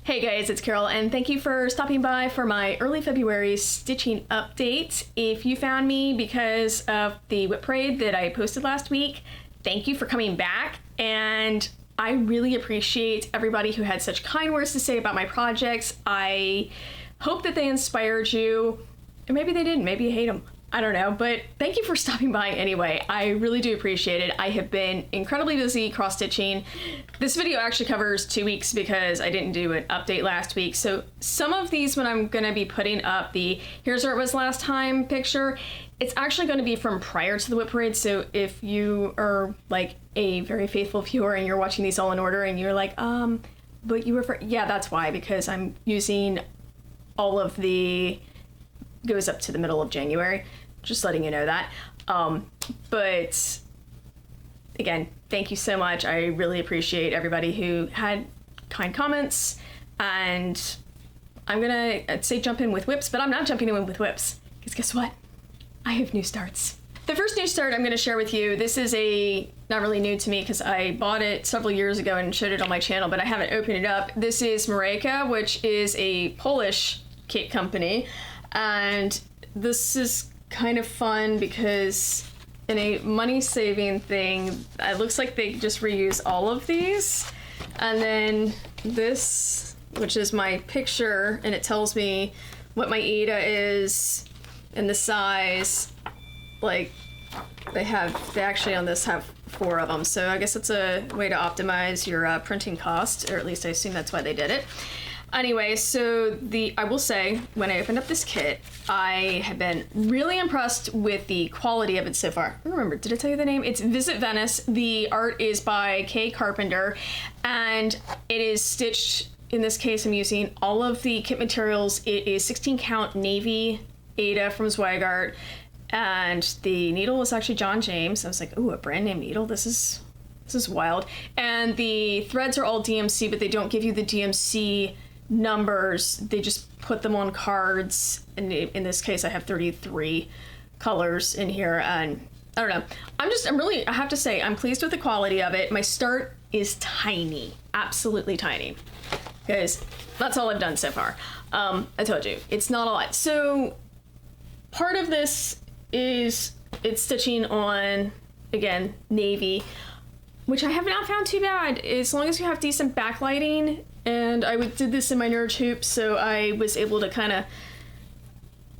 Hey guys, it's Carol, and thank you for stopping by for my early February stitching update. If you found me because of the whip parade that I posted last week, thank you for coming back, and I really appreciate everybody who had such kind words to say about my projects. I hope that they inspired you, or maybe they didn't, maybe you hate them. I don't know, but thank you for stopping by anyway. I really do appreciate it. I have been incredibly busy cross-stitching. This video actually covers 2 weeks because I didn't do an update last week. So some of these, when I'm gonna be putting up the here's where it was last time picture, it's actually gonna be from prior to the whip parade. So if you are like a very faithful viewer and you're watching these all in order and you're like, but you refer, yeah, that's why, because I'm using all of the, goes up to the middle of January. Just letting you know that. But again, thank you so much. I really appreciate everybody who had kind comments, and I'm gonna, I'd say jump in with whips, but I'm not jumping in with whips, because guess what? I have new starts. The first new start I'm gonna share with you, this is not really new to me because I bought it several years ago and showed it on my channel, but I haven't opened it up. This is Merejka, which is a Polish kit company, and this is kind of fun because in a money-saving thing, it looks like they just reuse all of these. And then this, which is my picture, and it tells me what my Aida is and the size. Like, they actually on this have 4 of them, so I guess it's a way to optimize your printing cost, or at least I assume that's why they did it. Anyway, so I will say, when I opened up this kit, I have been really impressed with the quality of it so far. I don't remember, did I tell you the name? It's Visit Venice. The art is by Kay Carpenter, and it is stitched, in this case I'm using all of the kit materials. It is 16 count navy Aida from Zweigart, and the needle is actually John James. I was like, ooh, a brand name needle, this is wild. And the threads are all DMC, but they don't give you the DMC numbers, they just put them on cards, and in this case I have 33 colors in here, and I don't know, I have to say I'm pleased with the quality of it. My start is tiny, absolutely tiny, because that's all I've done so far. I told you, it's not a lot. So part of this is it's stitching on, again, navy, which I have not found too bad, as long as you have decent backlighting. And I did this in my Nerd Hoop, so I was able to kind of,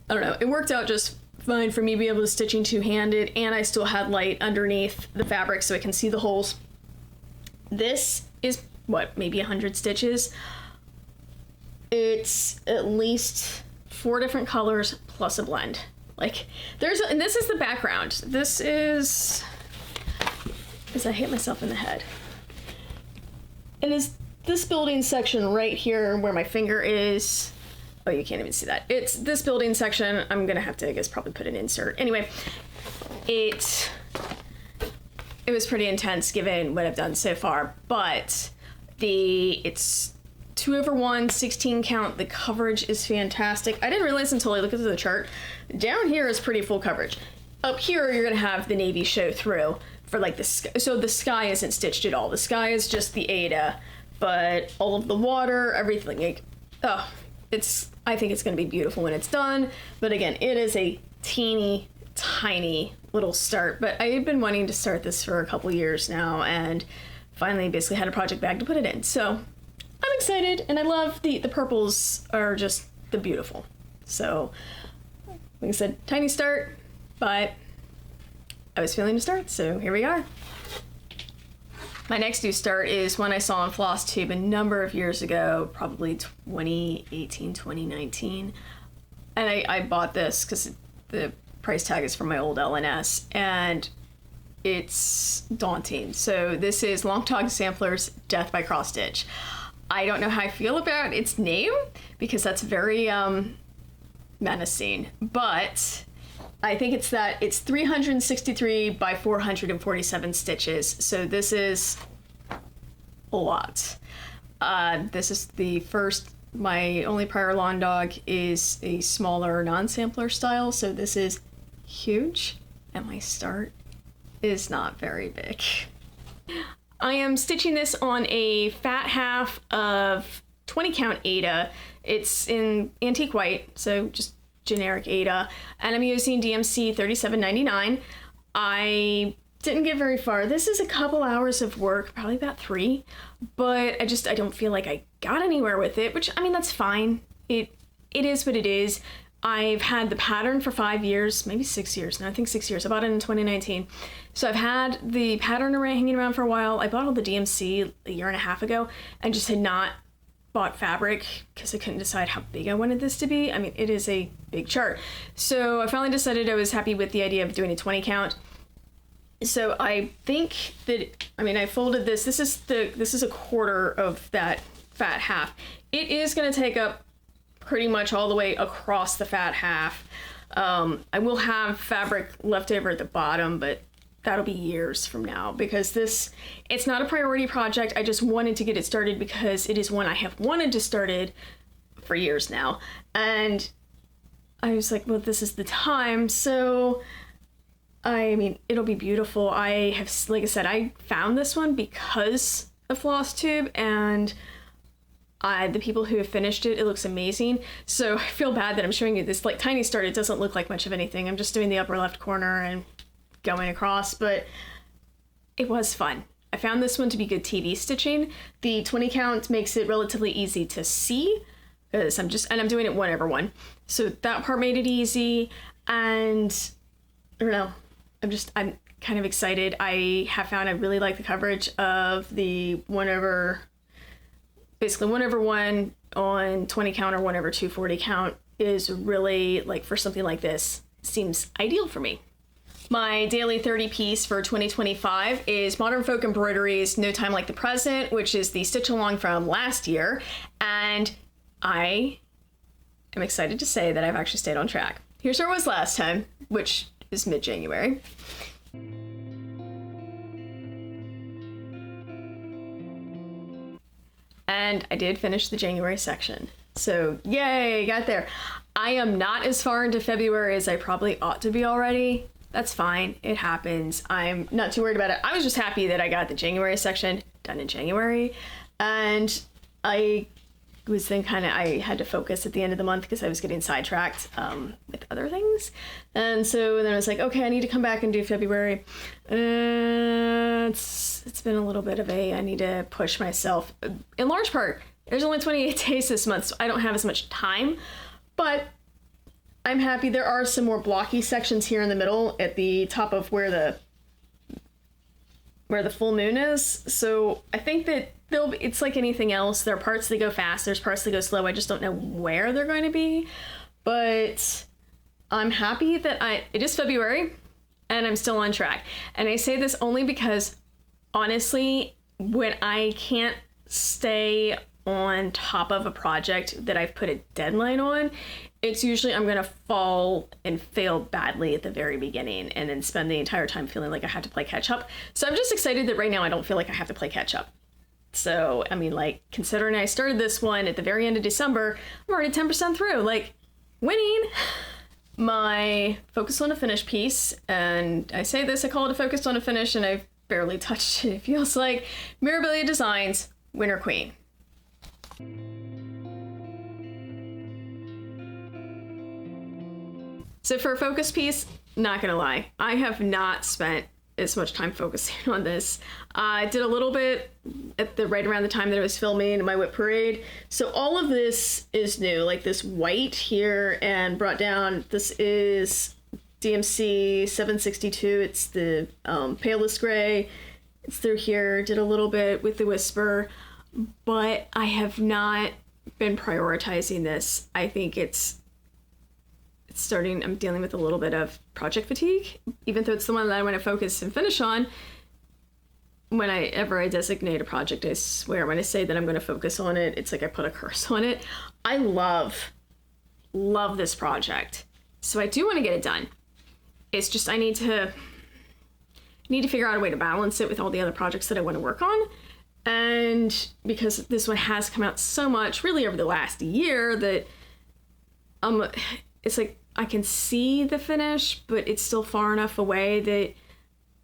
I don't know, it worked out just fine for me to be able to stitching two-handed, and I still had light underneath the fabric so I can see the holes. This is, what, maybe 100 stitches? It's at least 4 different colors plus a blend. Like, and this is the background. This is, as I hit myself in the head. It is this building section right here where my finger is. Oh, you can't even see that. It's this building section. I'm gonna have to, I guess, probably put an insert. Anyway, it was pretty intense given what I've done so far, but it's 2/1, 16 count. The coverage is fantastic. I didn't realize until I looked at the chart. Down here is pretty full coverage. Up here, you're gonna have the navy show through for like the sky. So the sky isn't stitched at all. The sky is just the Aida, but all of the water, everything, like, oh, I think it's gonna be beautiful when it's done. But again, it is a teeny tiny little start, but I've been wanting to start this for a couple years now, and finally basically had a project bag to put it in. So I'm excited, and I love the purples are just the beautiful. So like I said, tiny start, but I was feeling to start, so here we are. My next new start is one I saw on Flosstube a number of years ago, probably 2018, 2019. And I bought this because the price tag is from my old LNS, and it's daunting. So this is Long Dog Sampler's Death by Cross Stitch. I don't know how I feel about its name, because that's very menacing, but I think it's 363 by 447 stitches. So this is a lot. This is the first, my only prior lawn dog is a smaller non-sampler style. So this is huge, and my start is not very big. I am stitching this on a fat half of 20 count Aida. It's in antique white, so just generic Aida. And I'm using DMC 3799. I didn't get very far. This is a couple hours of work, probably about 3, but I don't feel like I got anywhere with it, which, I mean, that's fine. It is what it is. I've had the pattern for 5 years, maybe 6 years now. I think 6 years. I bought it in 2019. So I've had the pattern array hanging around for a while. I bought all the DMC a year and a half ago and just had not bought fabric because I couldn't decide how big I wanted this to be. I mean, it is a big chart. So I finally decided I was happy with the idea of doing a 20 count. So I think that, I mean, I folded this. This is a quarter of that fat half. It is going to take up pretty much all the way across the fat half. I will have fabric left over at the bottom, but that'll be years from now because it's not a priority project. I just wanted to get it started because it is one I have wanted to start it for years now. And I was like, well, this is the time. So, I mean, it'll be beautiful. I have, like I said, I found this one because of Flosstube, and the people who have finished it, it looks amazing. So I feel bad that I'm showing you this like tiny start. It doesn't look like much of anything. I'm just doing the upper left corner and going across, but it was fun. I found this one to be good TV stitching. The 20 count makes it relatively easy to see because I'm doing it 1/1. So that part made it easy, and I don't know. I'm kind of excited. I have found I really like the coverage of the 1/1 on 20 count or 1/2 40 count is really, like, for something like this, seems ideal for me. My daily 30 piece for 2025 is Modern Folk Embroidery's No Time Like the Present, which is the stitch along from last year. And I am excited to say that I've actually stayed on track. Here's where I was last time, which is mid-January. And I did finish the January section. So yay, got there. I am not as far into February as I probably ought to be already. That's fine, it happens. I'm not too worried about it. I was just happy that I got the January section done in January. And I was then I had to focus at the end of the month because I was getting sidetracked with other things. And so then I was like, okay, I need to come back and do February. It's been a little bit of I need to push myself. In large part, there's only 28 days this month, so I don't have as much time, but I'm happy. There are some more blocky sections here in the middle at the top of where the full moon is. So I think that it's like anything else. There are parts that go fast, there's parts that go slow. I just don't know where they're going to be, but I'm happy that it is February and I'm still on track. And I say this only because, honestly, when I can't stay on top of a project that I've put a deadline on, it's usually I'm going to fall and fail badly at the very beginning and then spend the entire time feeling like I have to play catch up. So I'm just excited that right now I don't feel like I have to play catch up. So, I mean, like, considering I started this one at the very end of December, I'm already 10% through, like, winning. My focus on a finish piece, and I say this, I call it a focus on a finish, and I've barely touched it, it feels like. Mirabilia Designs Winter Queen. So for a focus piece, not gonna lie, I have not spent as much time focusing on this. I did a little bit right around the time that I was filming my whip parade. So all of this is new, like this white here and brought down. This is DMC 762. It's the palest gray. It's through here. Did a little bit with the whisper, but I have not been prioritizing this. I think it's starting, I'm dealing with a little bit of project fatigue, even though it's the one that I want to focus and finish on. Whenever I designate a project, I swear, when I say that I'm going to focus on it, it's like I put a curse on it. I love this project. So I do want to get it done. It's just I need to figure out a way to balance it with all the other projects that I want to work on. And because this one has come out so much, really over the last year, that it's like I can see the finish, but it's still far enough away that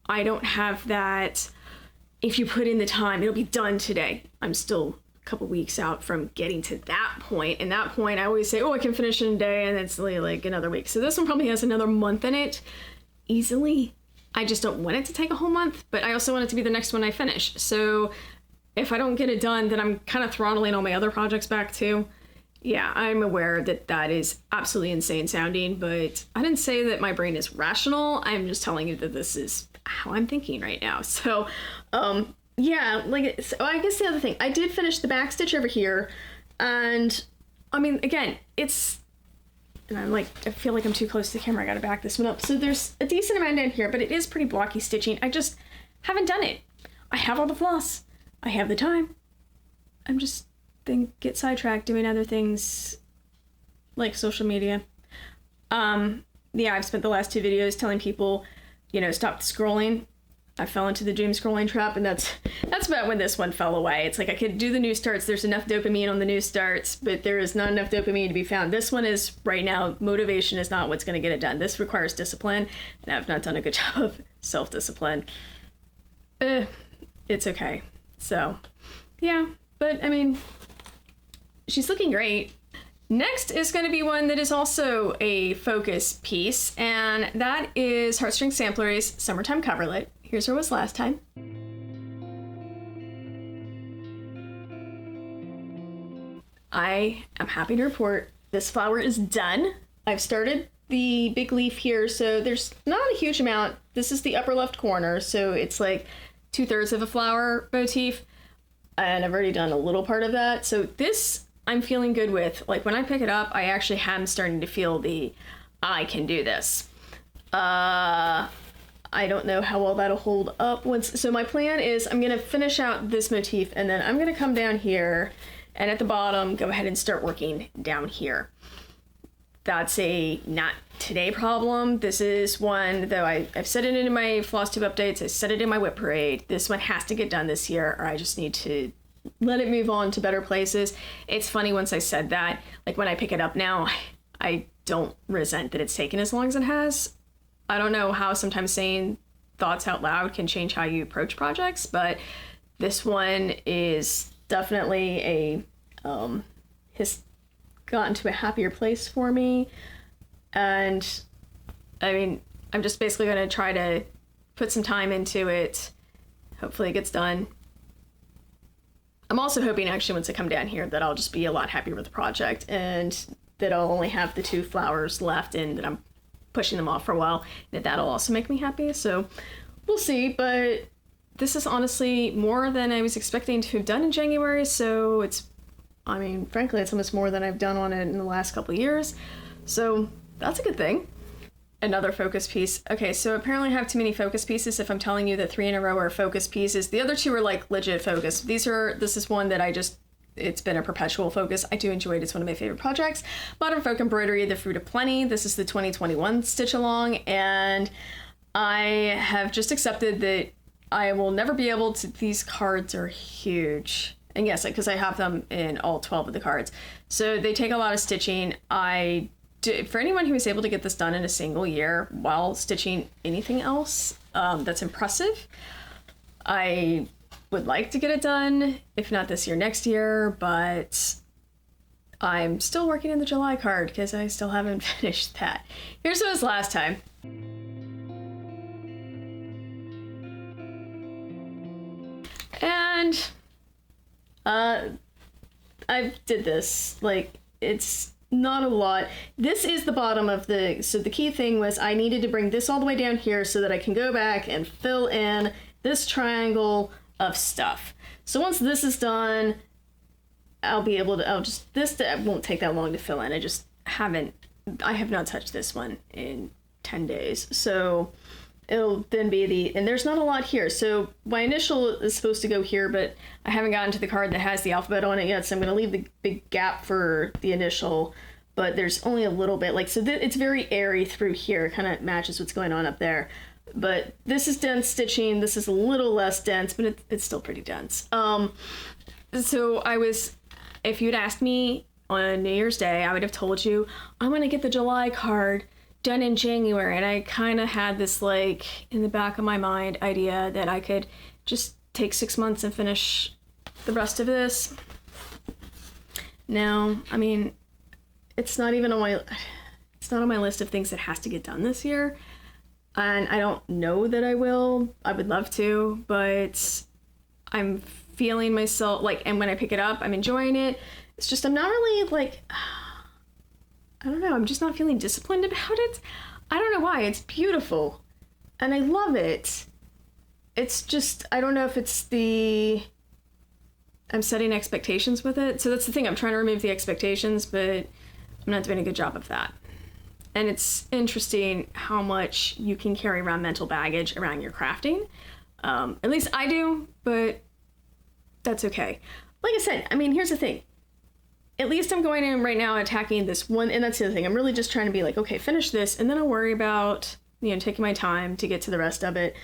I don't have that, if you put in the time, it'll be done today. I'm still couple weeks out from getting to that point. And that point, I always say, oh, I can finish in a day, and it's like another week. So this one probably has another month in it, easily. I just don't want it to take a whole month, but I also want it to be the next one I finish. So if I don't get it done, then I'm kind of throttling all my other projects back too. Yeah, I'm aware that that is absolutely insane sounding, but I didn't say that my brain is rational. I'm just telling you that this is how I'm thinking right now. So, yeah, like, so I guess the other thing, I did finish the back stitch over here, and I mean, again, it's, and I'm like, I feel like I'm too close to the camera. I gotta back this one up. So there's a decent amount in here, but it is pretty blocky stitching. I just haven't done it. I have all the floss. I have the time. I'm just then get sidetracked doing other things like social media. Yeah, I've spent the last 2 videos telling people, you know, stop scrolling. I fell into the doom scrolling trap, and that's about when this one fell away. It's like I could do the new starts. There's enough dopamine on the new starts, but there is not enough dopamine to be found. This one is, right now, motivation is not what's going to get it done. This requires discipline, and I've not done a good job of self-discipline. It's okay. So, yeah, but I mean, she's looking great. Next is going to be one that is also a focus piece, and that is Heartstrings Samplery's Summertime Coverlet. Here's where it was last time. I am happy to report this flower is done. I've started the big leaf here, so there's not a huge amount. This is the upper left corner, so it's like 2/3 of a flower motif, and I've already done a little part of that. So this I'm feeling good with. Like when I pick it up, I actually am starting to feel the, I can do this. I don't know how well that'll hold up once. So my plan is I'm gonna finish out this motif, and then I'm gonna come down here, and at the bottom, go ahead and start working down here. That's a not today problem. This is one, though I've said it in my Flosstube updates, I said it in my whip parade. This one has to get done this year, or I just need to let it move on to better places. It's funny, once I said that, like when I pick it up now, I don't resent that it's taken as long as it has. I don't know how sometimes saying thoughts out loud can change how you approach projects, but this one is definitely a, has gotten to a happier place for me. And I mean, I'm just basically going to try to put some time into it. Hopefully it gets done. I'm also hoping actually once I come down here that I'll just be a lot happier with the project, and that I'll only have the 2 flowers left and that I'm pushing them off for a while, and that'll also make me happy. So we'll see, but this is honestly more than I was expecting to have done in January. So it's, I mean, frankly, it's almost more than I've done on it in the last couple of years. So that's a good thing. Another focus piece. Okay, so apparently I have too many focus pieces if I'm telling you that 3 in a row are focus pieces. The other 2 are like legit focus. This is one that it's been a perpetual focus. I do enjoy it. It's one of my favorite projects. Modern Folk Embroidery, The Fruit of Plenty. This is the 2021 stitch along, and I have just accepted that I will never be able to, these cards are huge. And yes, because I have them in all 12 of the cards. So they take a lot of stitching. For anyone who is able to get this done in a single year while stitching anything else, that's impressive. I would like to get it done, if not this year, next year, but I'm still working on the July card because I still haven't finished that. Here's what it was last time. And I did this, like, it's not a lot. This is the bottom of so the key thing was I needed to bring this all the way down here so that I can go back and fill in this triangle of stuff. So once this is done, this won't take that long to fill in. I have not touched this one in 10 days. So it'll then be and there's not a lot here. So my initial is supposed to go here, but I haven't gotten to the card that has the alphabet on it yet. So I'm going to leave the big gap for the initial, but there's only a little bit, like, so it's very airy through here. Kind of matches what's going on up there. But this is dense stitching. This is a little less dense, but it's still pretty dense. So if you'd asked me on New Year's Day, I would have told you, I'm going to get the July card done in January. And I kind of had this, like, in the back of my mind idea that I could just take 6 months and finish the rest of this. Now, I mean, it's not on my list of things that has to get done this year. And I don't know that I will. I would love to, but I'm feeling myself like, and when I pick it up, I'm enjoying it. It's just, I'm not really like, I don't know, I'm just not feeling disciplined about it. I don't know why. It's beautiful and I love it. It's just, I don't know if it's I'm setting expectations with it. So that's the thing. I'm trying to remove the expectations, but I'm not doing a good job of that. And it's interesting how much you can carry around mental baggage around your crafting. At least I do, but that's okay. Like I said, I mean, here's the thing. At least I'm going in right now attacking this one, and that's the other thing. I'm really just trying to be like, okay, finish this, and then I'll worry about, taking my time to get to the rest of it.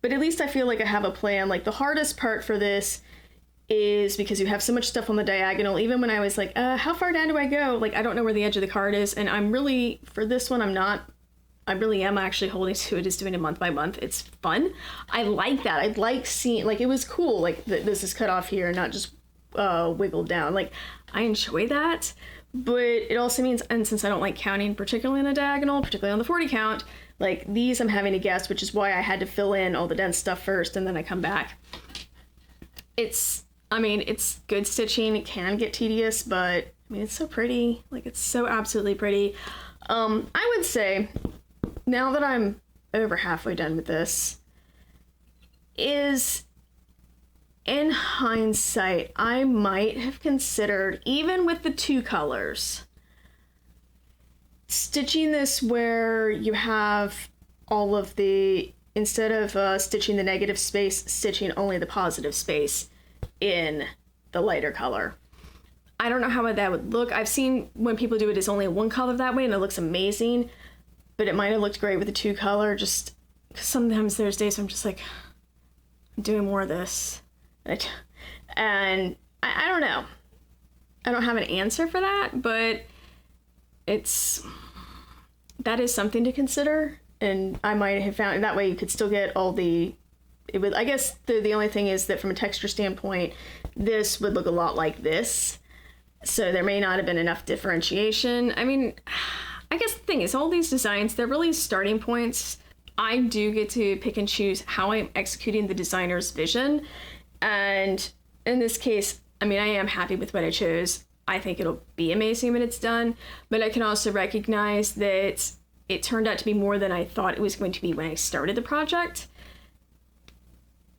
But at least I feel like I have a plan. Like, the hardest part for this is because you have so much stuff on the diagonal. Even when I was like, how far down do I go? Like, I don't know where the edge of the card is. And I'm really, for this one, I really am actually holding to it as doing it month by month. It's fun. I like that. I like seeing, like, it was cool. Like, this is cut off here, not just wiggled down. Like, I enjoy that. But it also means, and since I don't like counting, particularly in a diagonal, particularly on the 40 count, like these I'm having to guess, which is why I had to fill in all the dense stuff first and then I come back. It's good stitching. It can get tedious, but it's so pretty. Like, it's so absolutely pretty. I would say, now that I'm over halfway done with this, is in hindsight, I might have considered, even with the 2 colors, stitching this where you have all of the, instead of stitching the negative space, stitching only the positive space in the lighter color. I don't know how that would look. I've seen when people do it as only 1 color that way and it looks amazing, but it might have looked great with the 2 color, just because sometimes there's days I'm just like, I'm doing more of this. And I don't know. I don't have an answer for that, but that is something to consider. And I might have found that way you could still get all I guess the only thing is that from a texture standpoint, this would look a lot like this. So there may not have been enough differentiation. I mean, I guess the thing is, all these designs, they're really starting points. I do get to pick and choose how I'm executing the designer's vision. And in this case, I am happy with what I chose. I think it'll be amazing when it's done, but I can also recognize that it turned out to be more than I thought it was going to be when I started the project.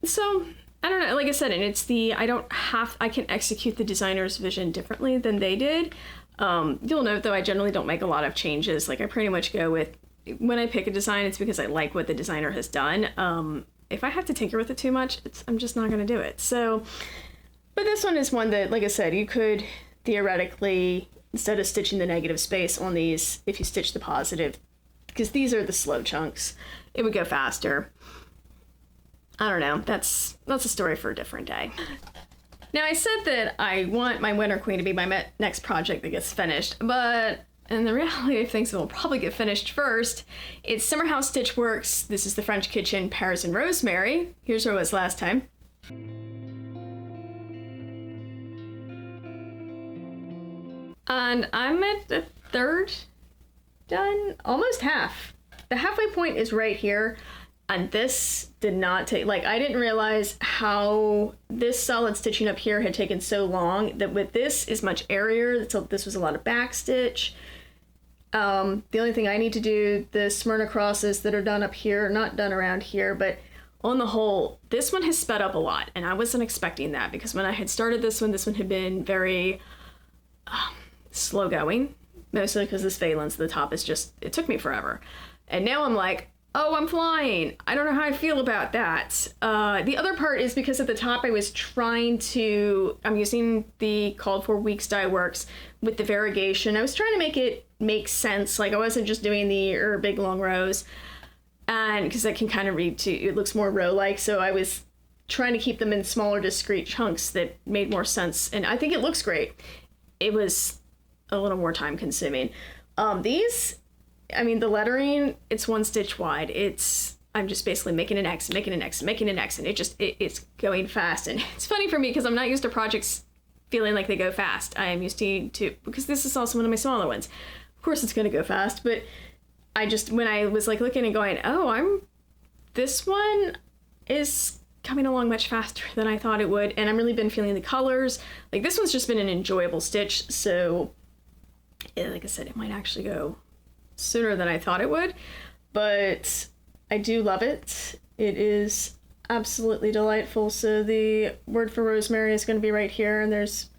So, I don't know, like I said, and it's I can execute the designer's vision differently than they did. You'll note, though, I generally don't make a lot of changes. Like, I pretty much go with, when I pick a design, it's because I like what the designer has done. If I have to tinker with it too much, I'm just not going to do it. So, but this one is one that, like I said, you could theoretically, instead of stitching the negative space on these, if you stitch the positive, because these are the slow chunks, it would go faster. I don't know. That's a story for a different day. Now, I said that I want my Winter Queen to be my next project that gets finished, but in the reality of things, it will probably get finished first. It's Summer House Stitch Works. This is the French Kitchen Pears and Rosemary. Here's where it was last time. And I'm at the 3rd done, almost half. The halfway point is right here. And this did not take, like, I didn't realize how this solid stitching up here had taken so long. That with this is much airier. This was a lot of back stitch. The only thing I need to do, the Smyrna crosses that are done up here, not done around here, but on the whole, this one has sped up a lot, and I wasn't expecting that, because when I had started this one had been very slow going, mostly because this valence at the top is just, it took me forever. And now I'm like, oh, I'm flying. I don't know how I feel about that. The other part is because at the top I'm using the called for Weeks Dye Works with the variegation. I was trying to make it make sense. Like, I wasn't just doing the big long rows, and because I can kind of read too, it looks more row-like. So I was trying to keep them in smaller, discrete chunks that made more sense. And I think it looks great. It was a little more time consuming. These, the lettering, it's 1 stitch wide. I'm just basically making an X, making an X, making an X, and it's going fast. And it's funny for me because I'm not used to projects feeling like they go fast. I am used to because this is also one of my smaller ones. Of course it's going to go fast, but I just, when I was like looking and going, oh, this one is coming along much faster than I thought it would, and I've really been feeling the colors. Like, this one's just been an enjoyable stitch, so yeah, like I said, it might actually go sooner than I thought it would, but I do love it. It is absolutely delightful. So the word for rosemary is going to be right here, and there's,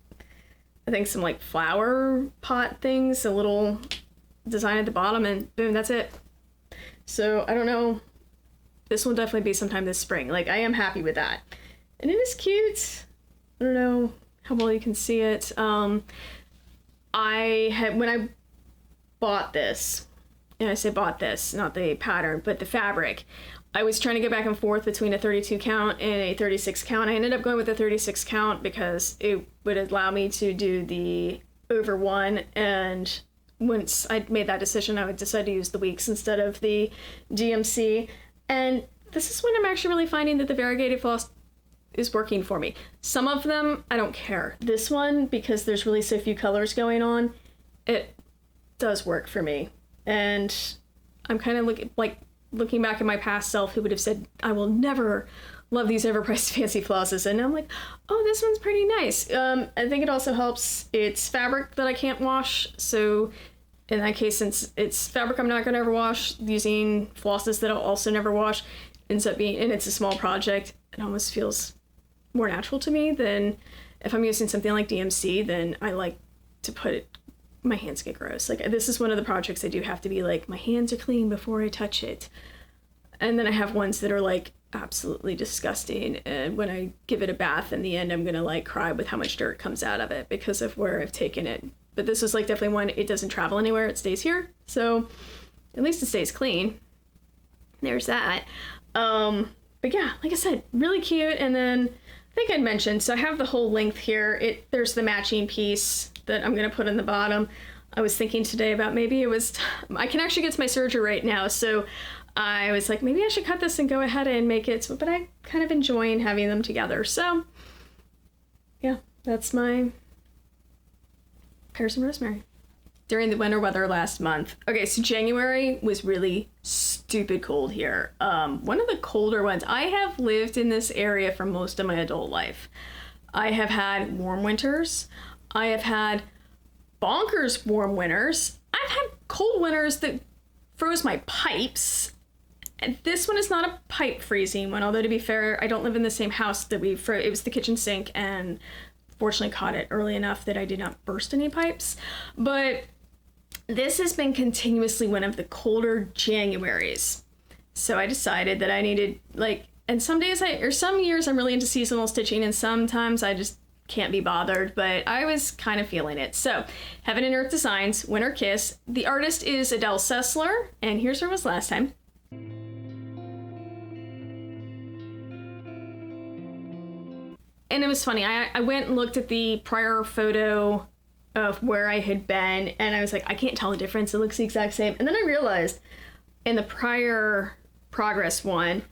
I think, some like flower pot things, a little design at the bottom, and boom, that's it. So I don't know, this will definitely be sometime this spring. Like, I am happy with that, and it is cute. I don't know how well you can see it. When I bought this, and I say bought this, not the pattern, but the fabric, I was trying to go back and forth between a 32 count and a 36 count. I ended up going with a 36 count because it would allow me to do the over one, and once I made that decision, I would decide to use the weeks instead of the DMC. And this is when I'm actually really finding that the variegated floss is working for me. Some of them, I don't care. This one, because there's really so few colors going on, it does work for me. And I'm kind of looking back at my past self who would have said, I will never love these overpriced fancy flosses. And I'm like, oh, this one's pretty nice. I think it also helps. It's fabric that I can't wash. So in that case, since it's fabric I'm not going to ever wash, using flosses that I'll also never wash ends up being, and it's a small project, it almost feels more natural to me than if I'm using something like DMC, then I like to put it, my hands get gross. Like, this is one of the projects I do have to be like, my hands are clean before I touch it. And then I have ones that are like absolutely disgusting, and when I give it a bath in the end, I'm gonna like cry with how much dirt comes out of it because of where I've taken it. But this was like definitely one, it doesn't travel anywhere, it stays here, so at least it stays clean. There's that. But yeah, like I said, really cute. And then I think I'd mentioned, so I have the whole length here. There's the matching piece that I'm gonna put in the bottom. I was thinking today about maybe I can actually get to my serger right now, so I was like, maybe I should cut this and go ahead and make it, but I kind of enjoying having them together. So yeah, that's my pears and rosemary. During the winter weather last month. Okay, so January was really stupid cold here. One of the colder ones. I have lived in this area for most of my adult life. I have had warm winters. I have had bonkers warm winters. I've had cold winters that froze my pipes. And this one is not a pipe freezing one, although to be fair, I don't live in the same house that we froze. It was the kitchen sink, and fortunately caught it early enough that I did not burst any pipes. But this has been continuously one of the colder Januaries. So I decided that I needed, like, and some years I'm really into seasonal stitching, and sometimes I just can't be bothered, but I was kind of feeling it. So Heaven and Earth Designs, Winter Kiss. The artist is Adele Sessler, and here's her was last time. And it was funny, I went and looked at the prior photo of where I had been, and I was like, I can't tell the difference, it looks the exact same. And then I realized in the prior progress one,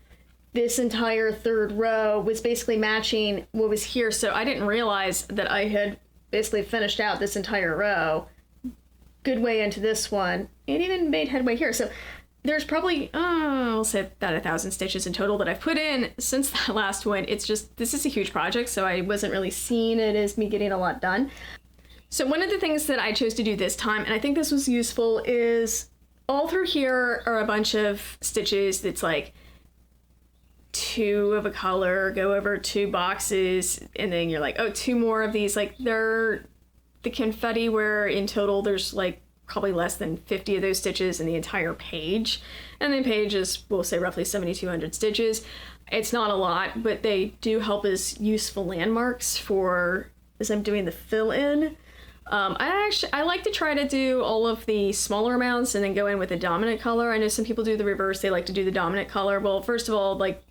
this entire third row was basically matching what was here, so I didn't realize that I had basically finished out this entire row good way into this one, and even made headway here. So there's probably, I'll say about 1,000 stitches in total that I've put in since that last one. It's just, this is a huge project, so I wasn't really seeing it as me getting a lot done. So one of the things that I chose to do this time, and I think this was useful, is all through here are a bunch of stitches that's like 2 of a color, go over 2 boxes, and then you're like, oh, 2 more of these. Like, they're the confetti, where in total there's like probably less than 50 of those stitches in the entire page. And the page is, we'll say, roughly 7,200 stitches. It's not a lot, but they do help as useful landmarks for as I'm doing the fill in. I like to try to do all of the smaller amounts and then go in with a dominant color. I know some people do the reverse. They like to do the dominant color. Well, first of all, like,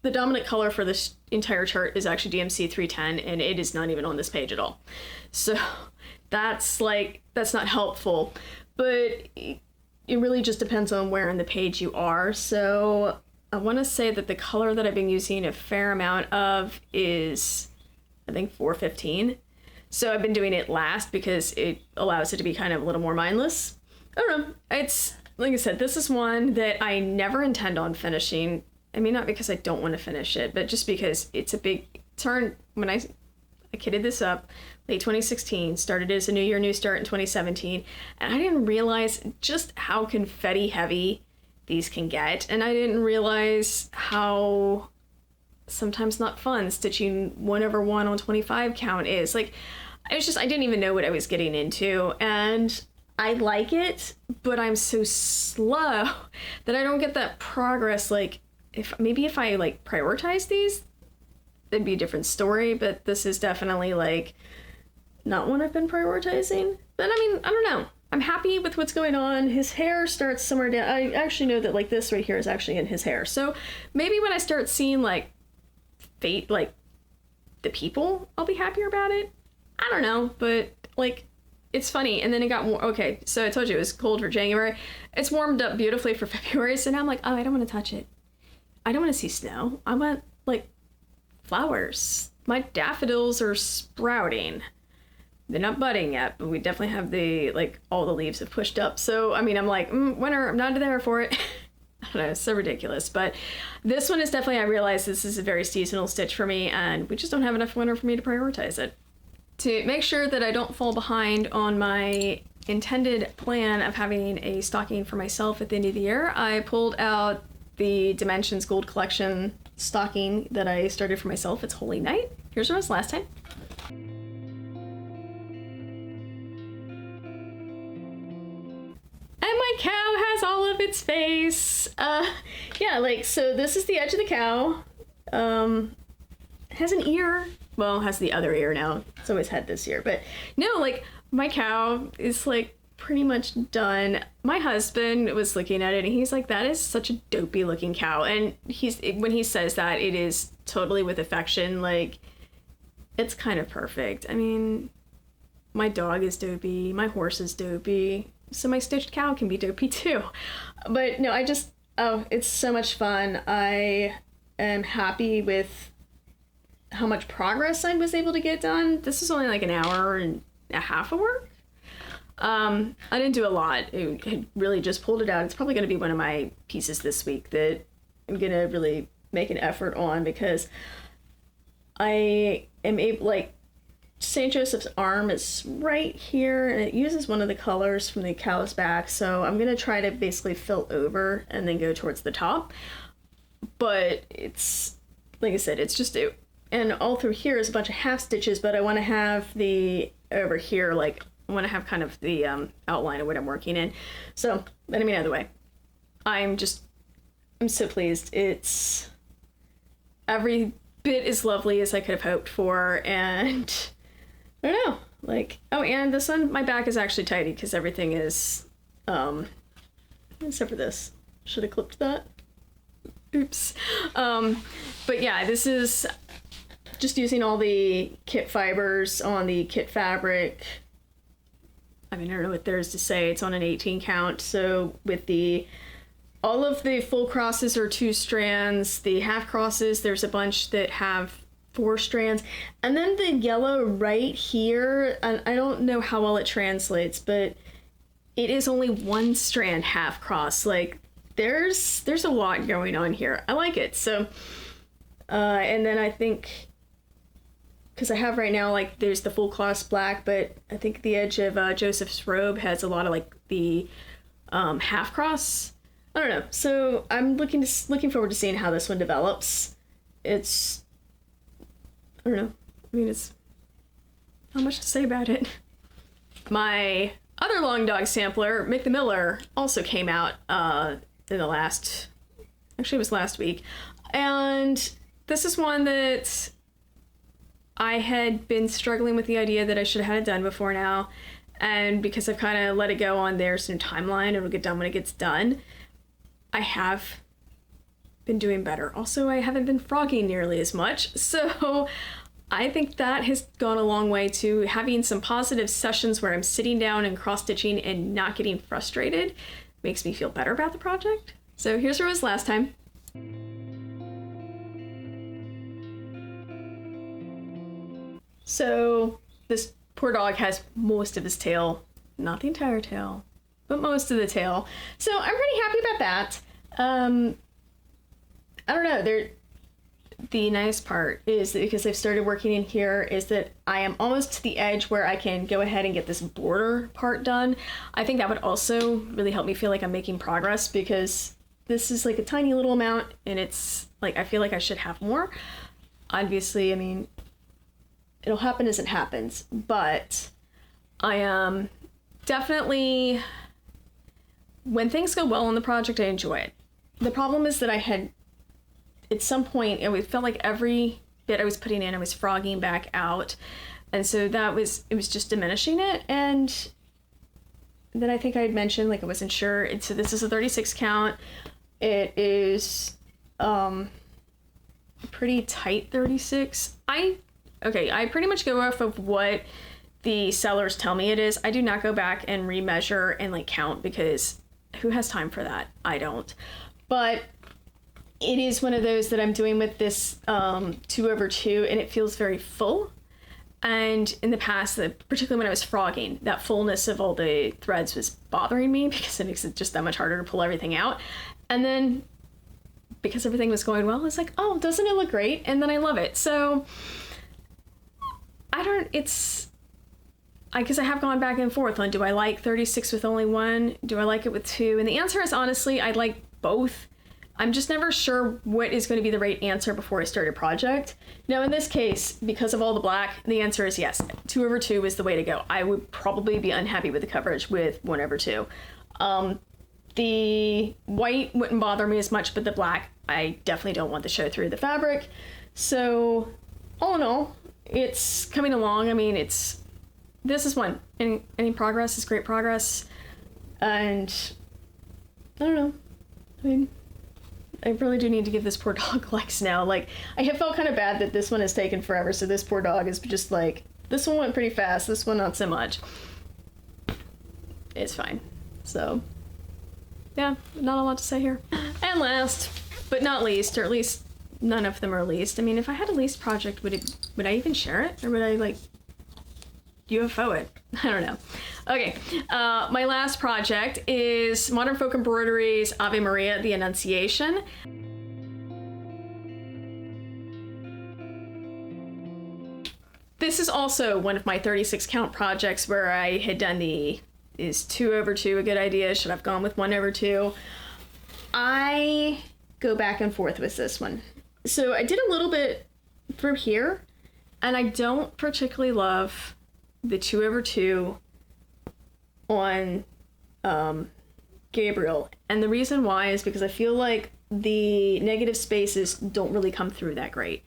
the dominant color for this entire chart is actually DMC 310, and it is not even on this page at all. So that's not helpful, but it really just depends on where in the page you are. So I want to say that the color that I've been using a fair amount of is, I think, 415. So I've been doing it last because it allows it to be kind of a little more mindless. I don't know. It's, like I said, this is one that I never intend on finishing. I mean, not because I don't want to finish it, but just because it's a big turn. When I kitted this up late 2016, started as a New Year, New Start in 2017, and I didn't realize just how confetti heavy these can get, and I didn't realize how sometimes not fun stitching 1/1 on 25 count is. Like, I didn't even know what I was getting into, and I like it, but I'm so slow that I don't get that progress. Like, if I like prioritize these, it'd be a different story, but this is definitely like not one I've been prioritizing. But I mean, I don't know. I'm happy with what's going on. His hair starts somewhere down. I actually know that like this right here is actually in his hair. So maybe when I start seeing like fate, like the people, I'll be happier about it. I don't know, but like it's funny. And then it got okay. So I told you it was cold for January. It's warmed up beautifully for February. So now I'm like, oh, I don't want to touch it. I don't want to see snow. I want like flowers. My daffodils are sprouting. They're not budding yet, but we definitely have all the leaves have pushed up. So, I mean, I'm like, winter, I'm not there for it. I don't know, it's so ridiculous. But this one is definitely, I realize this is a very seasonal stitch for me, and we just don't have enough winter for me to prioritize it. To make sure that I don't fall behind on my intended plan of having a stocking for myself at the end of the year, I pulled out the Dimensions Gold Collection stocking that I started for myself. It's Holy Night. Here's what it was last time. And my cow has all of its face. Yeah, like, so this is the edge of the cow. Has an ear. Well, has the other ear now. It's always had this ear. But no, like, my cow is, like, pretty much done. My husband was looking at it, and he's like, that is such a dopey looking cow. And when he says that, it is totally with affection. Like, it's kind of perfect. I mean, my dog is dopey. My horse is dopey. So my stitched cow can be dopey too. But no, it's so much fun. I am happy with how much progress I was able to get done. This is only like an hour and a half of work. I didn't do a lot. It really just pulled it out. It's probably going to be one of my pieces this week that I'm going to really make an effort on, because I am able, like, St. Joseph's arm is right here, and it uses one of the colors from the cow's back, so I'm going to try to basically fill over and then go towards the top. But it's, like I said, it's just, and all through here is a bunch of half stitches, but I want to have over here, like, I want to have kind of the outline of what I'm working in. So, but I mean, either way, I'm so pleased. It's every bit as lovely as I could have hoped for, and I don't know, like, oh, and this one, my back is actually tidy because everything is, except for this. Should have clipped that. Oops. But yeah, this is just using all the kit fibers on the kit fabric. I mean, I don't know what there is to say. It's on an 18 count. So with all of the full crosses are 2 strands. The half crosses, there's a bunch that have 4 strands. And then the yellow right here, I don't know how well it translates, but it is only 1 strand half cross. Like, there's a lot going on here. I like it. So, and then I think, because I have right now, like, there's the full cross black, but I think the edge of Joseph's robe has a lot of, like, the half cross. I don't know. So I'm looking forward to seeing how this one develops. It's, I don't know. I mean, it's not much to say about it. My other long dog sampler, Mick the Miller, also came out it was last week. And this is one that I had been struggling with the idea that I should have had it done before now. And because I've kind of let it go on there's no timeline, it'll get done when it gets done. I have been doing better. Also, I haven't been frogging nearly as much. So I think that has gone a long way to having some positive sessions where I'm sitting down and cross-stitching and not getting frustrated. Makes me feel better about the project. So here's where it was last time. So this poor dog has most of his tail, not the entire tail, but most of the tail. So I'm pretty happy about that. I don't know, the nice part is that because I've started working in here is that I am almost to the edge where I can go ahead and get this border part done. I think that would also really help me feel like I'm making progress, because this is like a tiny little amount and it's like I feel like I should have more. Obviously, I mean, it'll happen as it happens, but I am definitely, when things go well on the project, I enjoy it. The problem is that I had, at some point, it felt like every bit I was putting in, I was frogging back out. And so it was just diminishing it. And then I think I had mentioned, like, I wasn't sure. And so this is a 36 count. It is a pretty tight 36. I pretty much go off of what the sellers tell me it is. I do not go back and remeasure and like count, because who has time for that? I don't. But it is one of those that I'm doing with this 2/2, and it feels very full. And in the past, particularly when I was frogging, that fullness of all the threads was bothering me, because it makes it just that much harder to pull everything out. And then because everything was going well, it's like, oh, doesn't it look great? And then I love it. So because I have gone back and forth on, do I like 36 with only one? Do I like it with two? And the answer is, honestly, I like both. I'm just never sure what is going to be the right answer before I start a project. Now, in this case, because of all the black, the answer is yes. 2/2 is the way to go. I would probably be unhappy with the coverage with 1/2. The white wouldn't bother me as much, but the black, I definitely don't want to show through the fabric. So, all in all, it's coming along. I mean, this is one. Any progress is great progress. And I don't know. I mean, I really do need to give this poor dog legs now. Like, I have felt kind of bad that this one has taken forever, so this poor dog is just like, this one went pretty fast, this one not so much. It's fine. So, yeah, not a lot to say here. And last, but not least, or at least none of them are least. I mean, if I had a least project, would I even share it? Or would I, like, UFO it? I don't know. Okay, my last project is Modern Folk Embroidery's Ave Maria, the Annunciation. This is also one of my 36 count projects where I had done is 2/2 a good idea? Should I have gone with 1/2? I go back and forth with this one. So I did a little bit through here, and I don't particularly love the 2/2 on Gabriel. And the reason why is because I feel like the negative spaces don't really come through that great.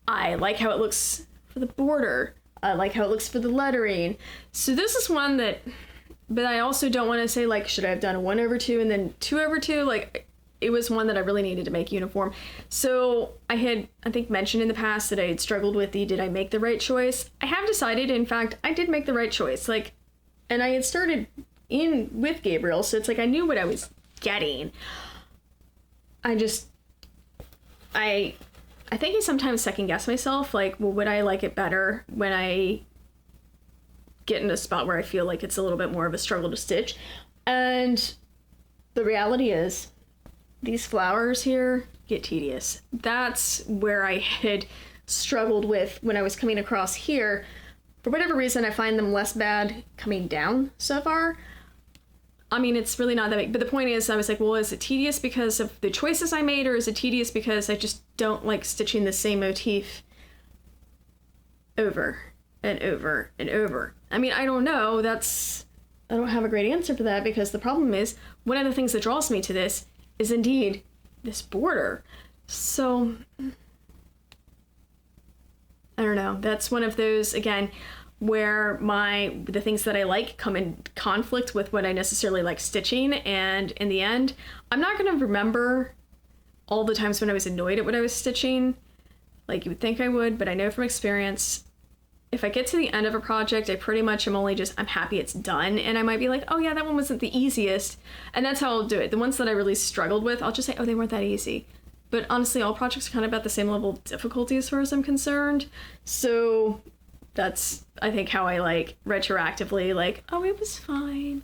I like how it looks for the border. I like how it looks for the lettering. So this is one that, but I also don't want to say, like, should I have done a 1/2 and then 2/2? Like, it was one that I really needed to make uniform. So I had, I think, mentioned in the past that I had struggled with did I make the right choice? I have decided, in fact, I did make the right choice. Like, and I had started in with Gabriel, so it's like I knew what I was getting. I think I sometimes second guess myself, like, well, would I like it better when I get in a spot where I feel like it's a little bit more of a struggle to stitch? And the reality is, these flowers here get tedious. That's where I had struggled with when I was coming across here. For whatever reason, I find them less bad coming down so far. I mean, it's really not that big, but the point is, I was like, well, is it tedious because of the choices I made, or is it tedious because I just don't like stitching the same motif over and over and over? I mean, I don't know. I don't have a great answer for that, because the problem is, one of the things that draws me to this is indeed this border. So, I don't know. That's one of those, again, where the things that I like come in conflict with what I necessarily like stitching, and in the end, I'm not going to remember all the times when I was annoyed at what I was stitching, like you would think I would, but I know from experience, if I get to the end of a project, I pretty much am I'm happy it's done, and I might be like, oh yeah, that one wasn't the easiest, and that's how I'll do it. The ones that I really struggled with, I'll just say, oh, they weren't that easy. But honestly, all projects are kind of about the same level of difficulty as far as I'm concerned, so I think how I like retroactively like, oh, it was fine.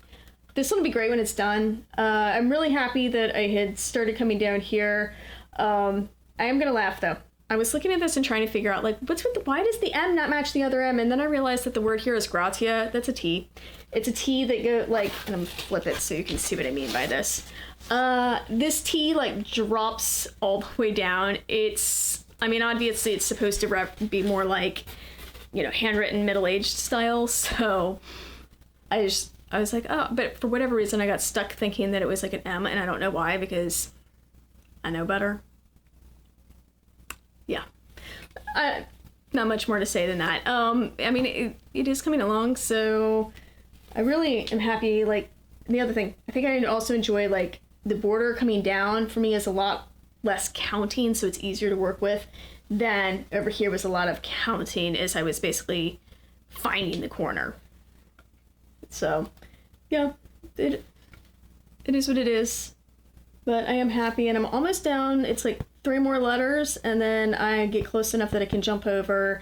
This will be great when it's done. I'm really happy that I had started coming down here. I am gonna laugh though. I was looking at this and trying to figure out like why does the M not match the other M? And then I realized that the word here is gratia. That's a T. It's a T that go like, and I'm gonna flip it so you can see what I mean by this. This T like drops all the way down. I mean, obviously it's supposed to be more like, you know, handwritten middle-aged style. So I was like, oh, but for whatever reason I got stuck thinking that it was like an M, and I don't know why, because I know better. Yeah. Not much more to say than that. I mean, it is coming along, so I really am happy. Like, the other thing, I think I also enjoy, like, the border coming down for me is a lot less counting, so it's easier to work with, than over here was a lot of counting as I was basically finding the corner. So, yeah, it is what it is. But I am happy, and I'm almost down. It's like 3 more letters, and then I get close enough that I can jump over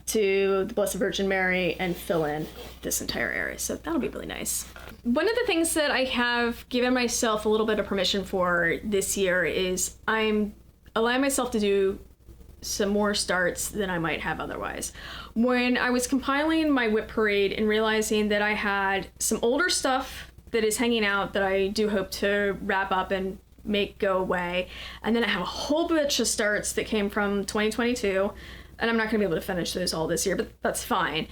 to the Blessed Virgin Mary and fill in this entire area. So that'll be really nice. One of the things that I have given myself a little bit of permission for this year is I'm allowing myself to do some more starts than I might have otherwise. When I was compiling my whip parade and realizing that I had some older stuff that is hanging out that I do hope to wrap up and make go away, and then I have a whole bunch of starts that came from 2022, and I'm not going to be able to finish those all this year, but that's fine.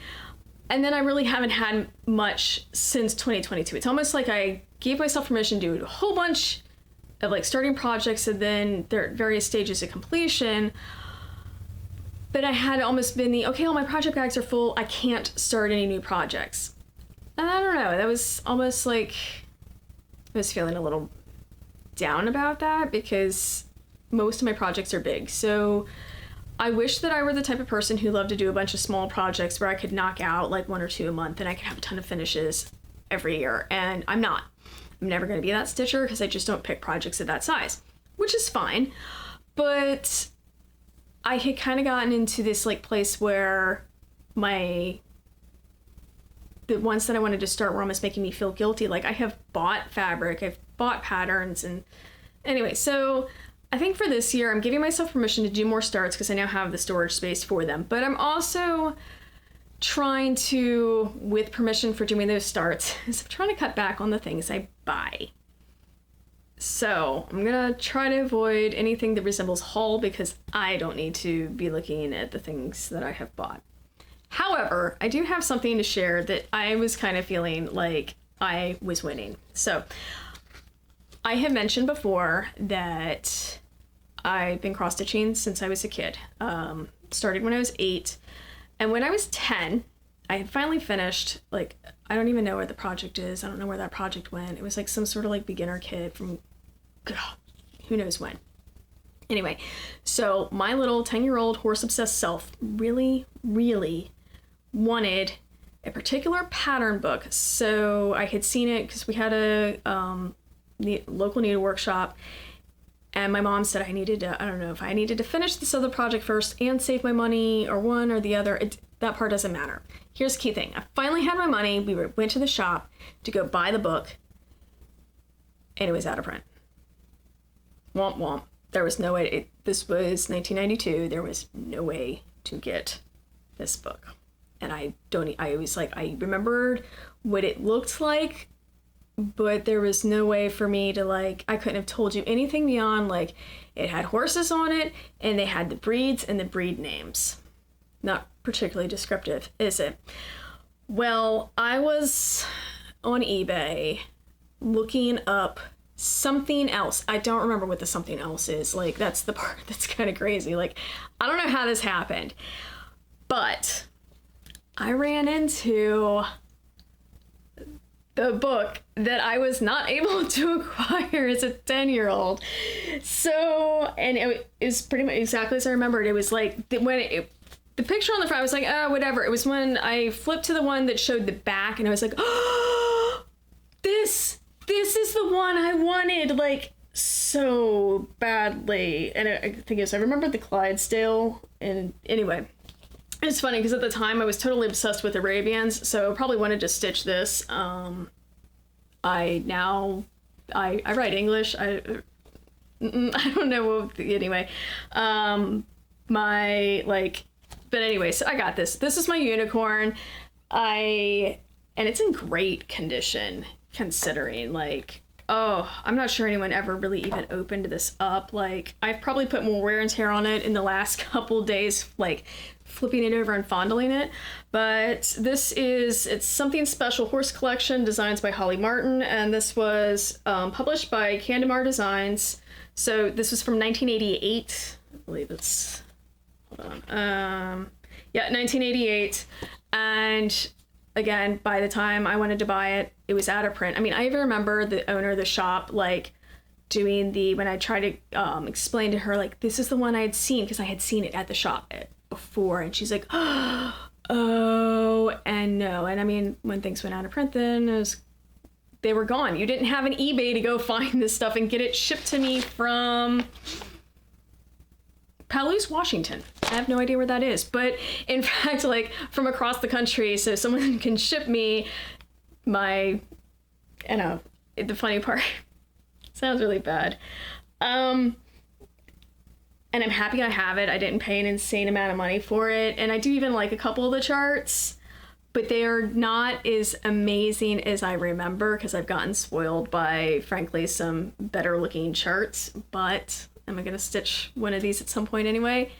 And then I really haven't had much since 2022. It's almost like I gave myself permission to do a whole bunch of like starting projects, and then they're at various stages of completion. But I had almost been okay, all my project bags are full, I can't start any new projects. And I don't know, that was almost like I was feeling a little down about that, because most of my projects are big. So I wish that I were the type of person who loved to do a bunch of small projects where I could knock out like 1 or 2 a month and I could have a ton of finishes every year. And I'm not. I'm never going to be that stitcher because I just don't pick projects of that size, which is fine. But I had kind of gotten into this like place where the ones that I wanted to start were almost making me feel guilty. Like, I have bought fabric, I've bought patterns, and anyway, so I think for this year, I'm giving myself permission to do more starts because I now have the storage space for them. But I'm also trying to, with permission for doing those starts, is I'm trying to cut back on the things I buy. So I'm gonna try to avoid anything that resembles haul because I don't need to be looking at the things that I have bought. However, I do have something to share that I was kind of feeling like I was winning. So I have mentioned before that I've been cross-stitching since I was a kid. Started when I was 8. And when I was 10, I had finally finished, like, I don't even know where the project is. I don't know where that project went. It was like some sort of like beginner kit from, God, who knows when. Anyway, so my little 10-year-old horse-obsessed self really, really wanted a particular pattern book. So I had seen it because we had a local needle workshop, and my mom said I needed to, I don't know if I needed to finish this other project first and save my money or one or the other. That part doesn't matter. Here's the key thing. I finally had my money. We went to the shop to go buy the book, and it was out of print. Womp womp. There was no way. This was 1992. There was no way to get this book. And I remembered what it looked like, but there was no way for me to, like, I couldn't have told you anything beyond, like, it had horses on it, and they had the breeds and the breed names. Not particularly descriptive, is it? Well, I was on eBay looking up something else. I don't remember what the something else is. Like, that's the part that's kind of crazy. Like, I don't know how this happened, but I ran into the book that I was not able to acquire as a 10-year-old. So, and it was pretty much exactly as I remembered. It was like, the picture on the front, I was like, oh, whatever. It was when I flipped to the one that showed the back, and I was like, oh, this is the one I wanted, like, so badly. And I think I remember the Clydesdale, and anyway. It's funny because at the time I was totally obsessed with Arabians, so probably wanted to stitch this. I write English. I don't know. Anyway, but anyway, so I got this. This is my unicorn. And it's in great condition considering, like, oh, I'm not sure anyone ever really even opened this up. Like, I've probably put more wear and tear on it in the last couple days, like flipping it over and fondling it. But it's Something Special Horse Collection, designs by Holly Martin, and this was published by Candemar Designs. So this was from 1988. I believe it's, hold on. 1988. And again, by the time I wanted to buy it, it was out of print. I mean, I even remember the owner of the shop, like, doing when I tried to explain to her, like, this is the one I had seen, because I had seen it at the shop before, and she's like, oh, and no. And I mean, when things went out of print, then they were gone. You didn't have an eBay to go find this stuff and get it shipped to me from Palouse, Washington. I have no idea where that is, but in fact, like, from across the country, so someone can ship me the funny part sounds really bad. And I'm happy I have it. I didn't pay an insane amount of money for it. And I do even like a couple of the charts, but they are not as amazing as I remember, because I've gotten spoiled by, frankly, some better looking charts. But am I going to stitch one of these at some point anyway?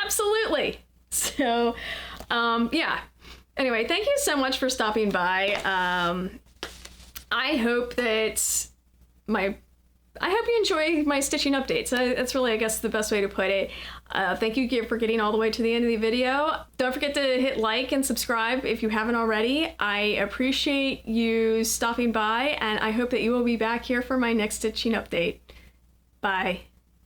Absolutely. So, yeah. Anyway, thank you so much for stopping by. I hope you enjoy my stitching updates. That's really, I guess, the best way to put it. Thank you for getting all the way to the end of the video. Don't forget to hit like and subscribe if you haven't already. I appreciate you stopping by, and I hope that you will be back here for my next stitching update. Bye.